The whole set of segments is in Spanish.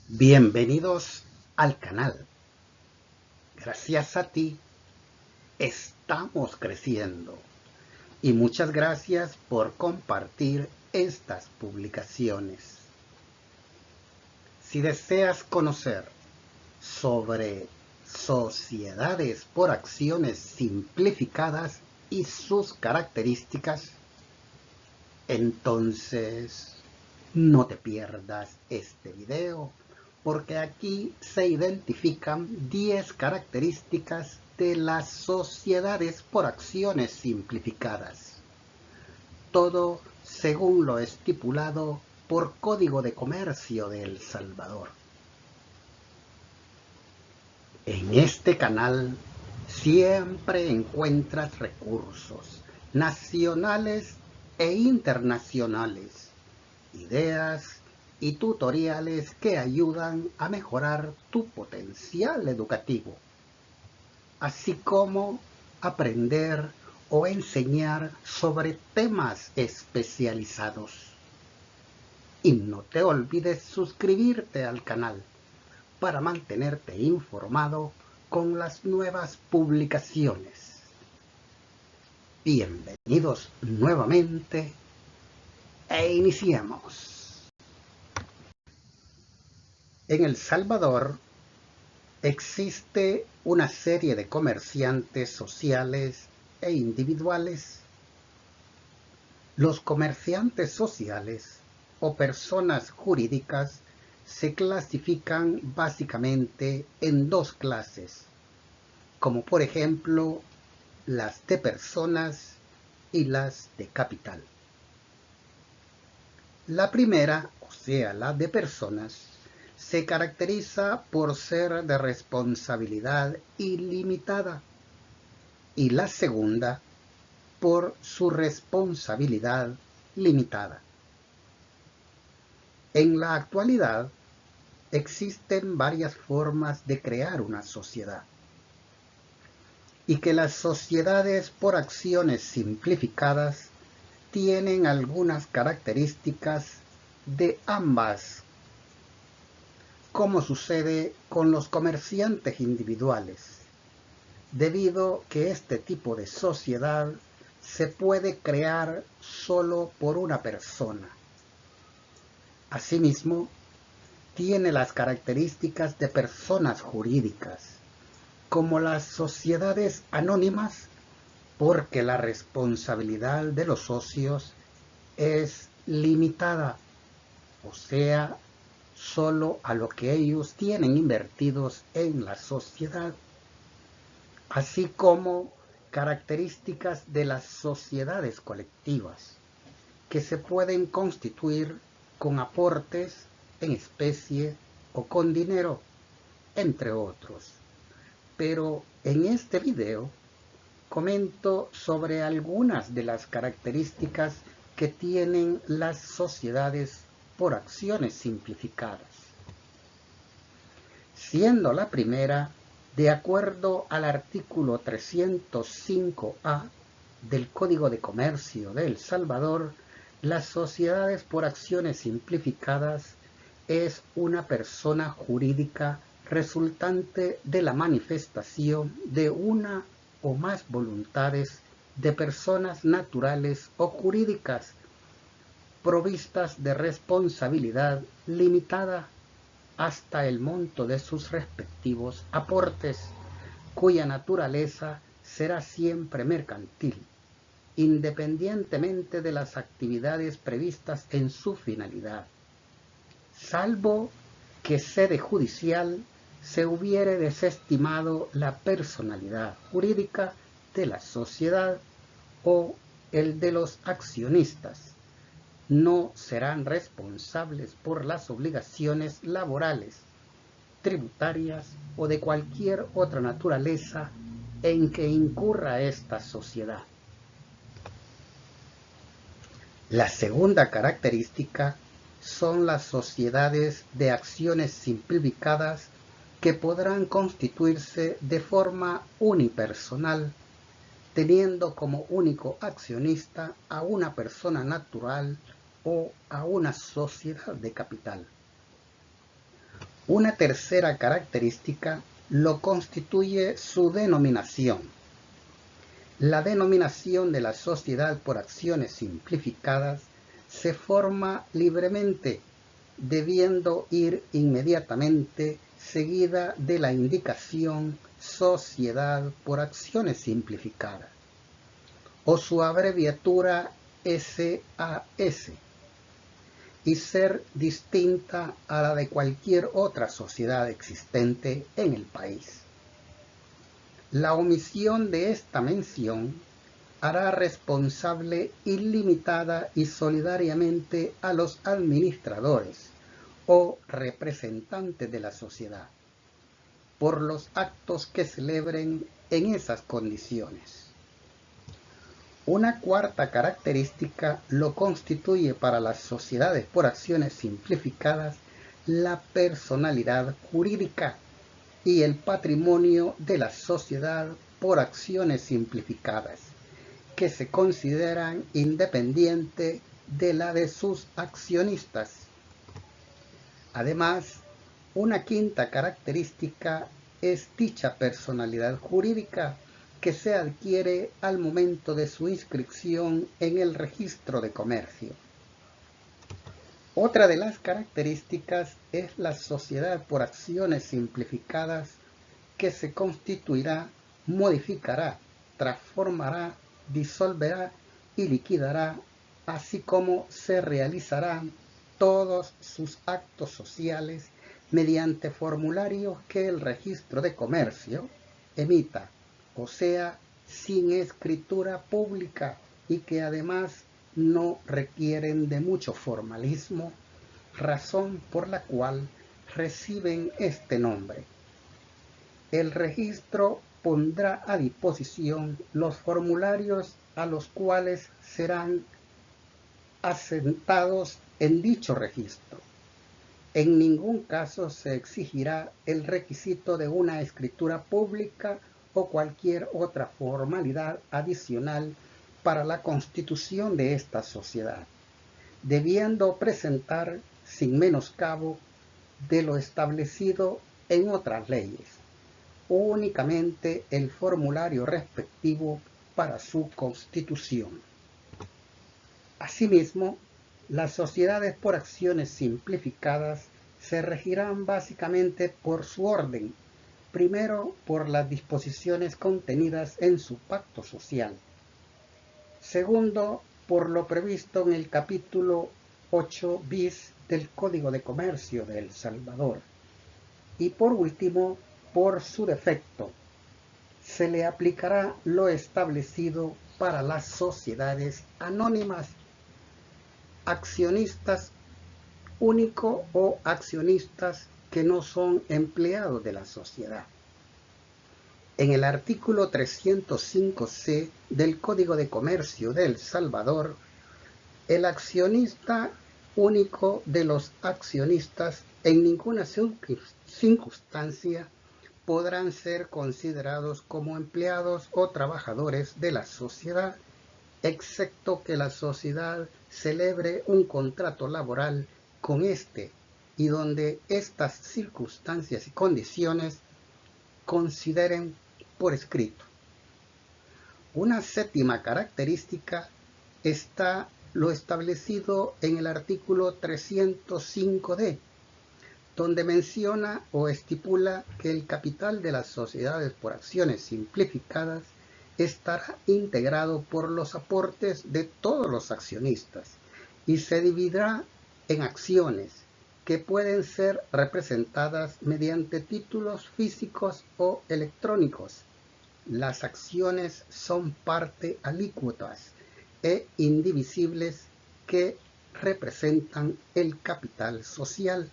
Bienvenidos al canal. Gracias a ti estamos creciendo y muchas gracias por compartir estas publicaciones. Si deseas conocer sobre sociedades por acciones simplificadas y sus características, entonces no te pierdas este video, porque aquí se identifican 10 características de las sociedades por acciones simplificadas. Todo según lo estipulado por Código de Comercio de El Salvador. En este canal siempre encuentras recursos nacionales e internacionales, ideas y tutoriales que ayudan a mejorar tu potencial educativo, así como aprender o enseñar sobre temas especializados. Y no te olvides suscribirte al canal para mantenerte informado con las nuevas publicaciones. Bienvenidos nuevamente e iniciamos. En El Salvador existe una serie de comerciantes sociales e individuales. Los comerciantes sociales o personas jurídicas se clasifican básicamente en dos clases, como por ejemplo las de personas y las de capital. La primera, o sea, la de personas, se caracteriza por ser de responsabilidad ilimitada y la segunda por su responsabilidad limitada. En la actualidad existen varias formas de crear una sociedad y que las sociedades por acciones simplificadas tienen algunas características de ambas, como sucede con los comerciantes individuales, debido que este tipo de sociedad se puede crear solo por una persona. Asimismo, tiene las características de personas jurídicas, como las sociedades anónimas, porque la responsabilidad de los socios es limitada, o sea, solo a lo que ellos tienen invertidos en la sociedad, así como características de las sociedades colectivas, que se pueden constituir con aportes en especie o con dinero, entre otros. Pero en este video comento sobre algunas de las características que tienen las sociedades por acciones simplificadas. Siendo la primera, de acuerdo al artículo 305A del Código de Comercio de El Salvador, las sociedades por acciones simplificadas es una persona jurídica resultante de la manifestación de una o más voluntades de personas naturales o jurídicas provistas de responsabilidad limitada hasta el monto de sus respectivos aportes, cuya naturaleza será siempre mercantil, independientemente de las actividades previstas en su finalidad, salvo que sede judicial se hubiere desestimado la personalidad jurídica de la sociedad o el de los accionistas. No serán responsables por las obligaciones laborales, tributarias o de cualquier otra naturaleza en que incurra esta sociedad. La segunda característica son las sociedades de acciones simplificadas que podrán constituirse de forma unipersonal, teniendo como único accionista a una persona natural o a una sociedad de capital. Una tercera característica lo constituye su denominación. La denominación de la sociedad por acciones simplificadas se forma libremente, debiendo ir inmediatamente seguida de la indicación sociedad por acciones simplificadas, o su abreviatura SAS, y ser distinta a la de cualquier otra sociedad existente en el país. La omisión de esta mención hará responsable ilimitada y solidariamente a los administradores o representantes de la sociedad por los actos que celebren en esas condiciones. Una cuarta característica lo constituye para las sociedades por acciones simplificadas la personalidad jurídica y el patrimonio de la sociedad por acciones simplificadas, que se consideran independiente de la de sus accionistas. Además, una quinta característica es dicha personalidad jurídica que se adquiere al momento de su inscripción en el registro de comercio. Otra de las características es la sociedad por acciones simplificadas que se constituirá, modificará, transformará, disolverá y liquidará, así como se realizarán todos sus actos sociales mediante formularios que el registro de comercio emita, o sea, sin escritura pública y que además no requieren de mucho formalismo, razón por la cual reciben este nombre. El registro pondrá a disposición los formularios a los cuales serán asentados en dicho registro. En ningún caso se exigirá el requisito de una escritura pública o cualquier otra formalidad adicional para la constitución de esta sociedad, debiendo presentar sin menoscabo de lo establecido en otras leyes, únicamente el formulario respectivo para su constitución. Asimismo, las sociedades por acciones simplificadas se regirán básicamente por su orden, primero por las disposiciones contenidas en su pacto social, segundo por lo previsto en el capítulo 8 bis del Código de Comercio de El Salvador, y por último, por su defecto, se le aplicará lo establecido para las sociedades anónimas, accionistas único o accionistas que no son empleados de la sociedad. En el artículo 305C del Código de Comercio de El Salvador, el accionista único de los accionistas en ninguna circunstancia podrán ser considerados como empleados o trabajadores de la sociedad, excepto que la sociedad celebre un contrato laboral con éste y donde estas circunstancias y condiciones consideren por escrito. Una séptima característica está lo establecido en el artículo 305D, donde menciona o estipula que el capital de las sociedades por acciones simplificadas estará integrado por los aportes de todos los accionistas y se dividirá en acciones que pueden ser representadas mediante títulos físicos o electrónicos. Las acciones son parte alícuotas e indivisibles que representan el capital social.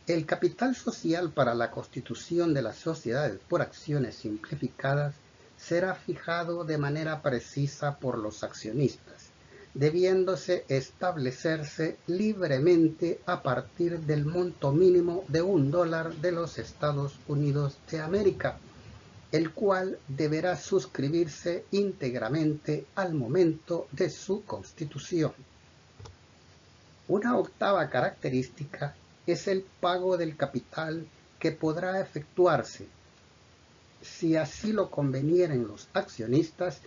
El capital social para la constitución de las sociedades por acciones simplificadas será fijado de manera precisa por los accionistas, debiéndose establecerse libremente a partir del monto mínimo de $1 de los Estados Unidos de América, el cual deberá suscribirse íntegramente al momento de su constitución. Una octava característica es el pago del capital que podrá efectuarse, si así lo convenieren los accionistas,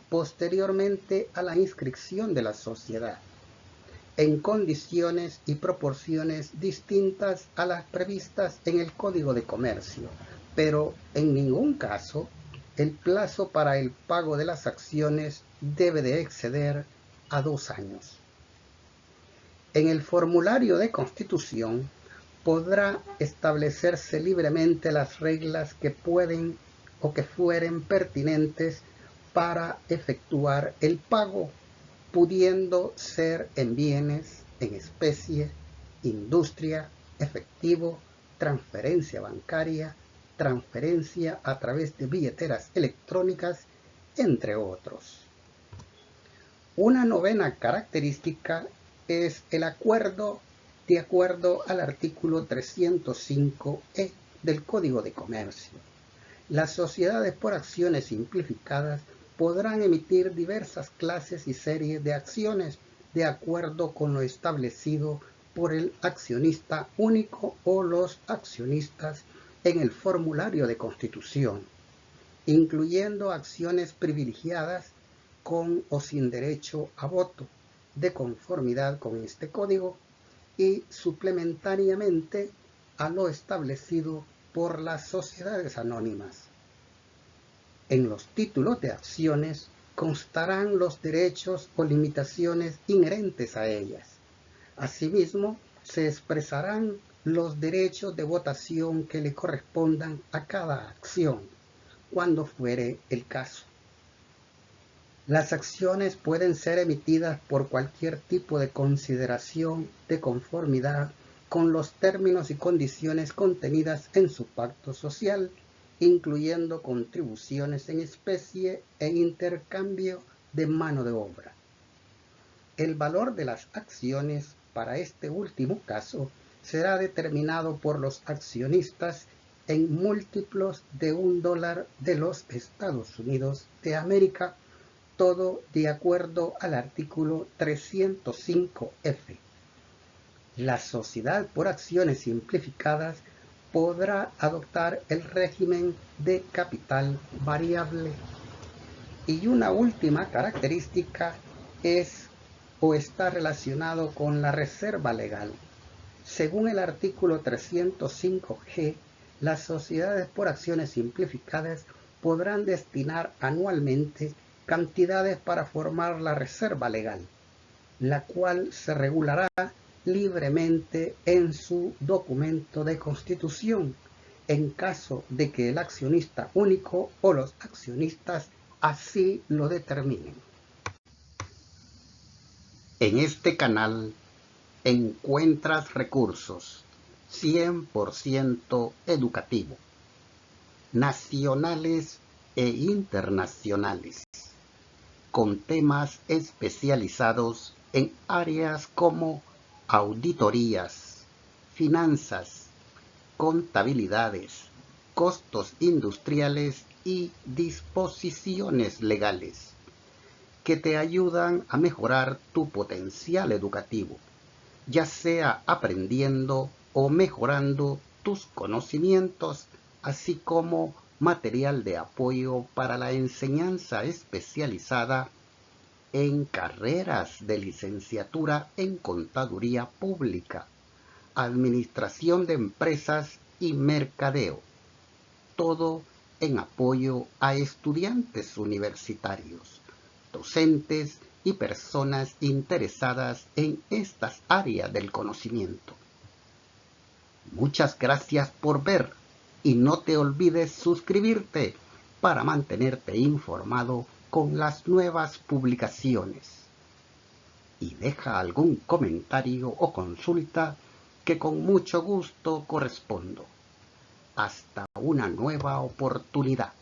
posteriormente a la inscripción de la sociedad, en condiciones y proporciones distintas a las previstas en el Código de Comercio, pero en ningún caso el plazo para el pago de las acciones debe de exceder a 2 años. En el formulario de constitución podrá establecerse libremente las reglas que pueden o que fueren pertinentes para efectuar el pago, pudiendo ser en bienes, en especie, industria, efectivo, transferencia bancaria, transferencia a través de billeteras electrónicas, entre otros. Una novena característica es el acuerdo de acuerdo al artículo 305E del Código de Comercio. Las sociedades por acciones simplificadas podrán emitir diversas clases y series de acciones de acuerdo con lo establecido por el accionista único o los accionistas en el formulario de constitución, incluyendo acciones privilegiadas con o sin derecho a voto, de conformidad con este código, y suplementariamente a lo establecido por las sociedades anónimas. En los títulos de acciones constarán los derechos o limitaciones inherentes a ellas. Asimismo, se expresarán los derechos de votación que le correspondan a cada acción, cuando fuere el caso. Las acciones pueden ser emitidas por cualquier tipo de consideración de conformidad con los términos y condiciones contenidas en su pacto social, incluyendo contribuciones en especie e intercambio de mano de obra. El valor de las acciones para este último caso será determinado por los accionistas en múltiplos de $1 de los Estados Unidos de América, todo de acuerdo al artículo 305F. La sociedad por acciones simplificadas podrá adoptar el régimen de capital variable. Y una última característica es o está relacionado con la reserva legal. Según el artículo 305G, las sociedades por acciones simplificadas podrán destinar anualmente cantidades para formar la reserva legal, la cual se regulará libremente en su documento de constitución, en caso de que el accionista único o los accionistas así lo determinen. En este canal encuentras recursos 100% educativo, nacionales e internacionales, con temas especializados en áreas como auditorías, finanzas, contabilidades, costos industriales y disposiciones legales, que te ayudan a mejorar tu potencial educativo, ya sea aprendiendo o mejorando tus conocimientos, así como material de apoyo para la enseñanza especializada en carreras de licenciatura en Contaduría Pública, Administración de Empresas y Mercadeo, todo en apoyo a estudiantes universitarios, docentes y personas interesadas en estas áreas del conocimiento. Muchas gracias por ver y no te olvides suscribirte para mantenerte informado con las nuevas publicaciones. Y deja algún comentario o consulta que con mucho gusto correspondo. Hasta una nueva oportunidad.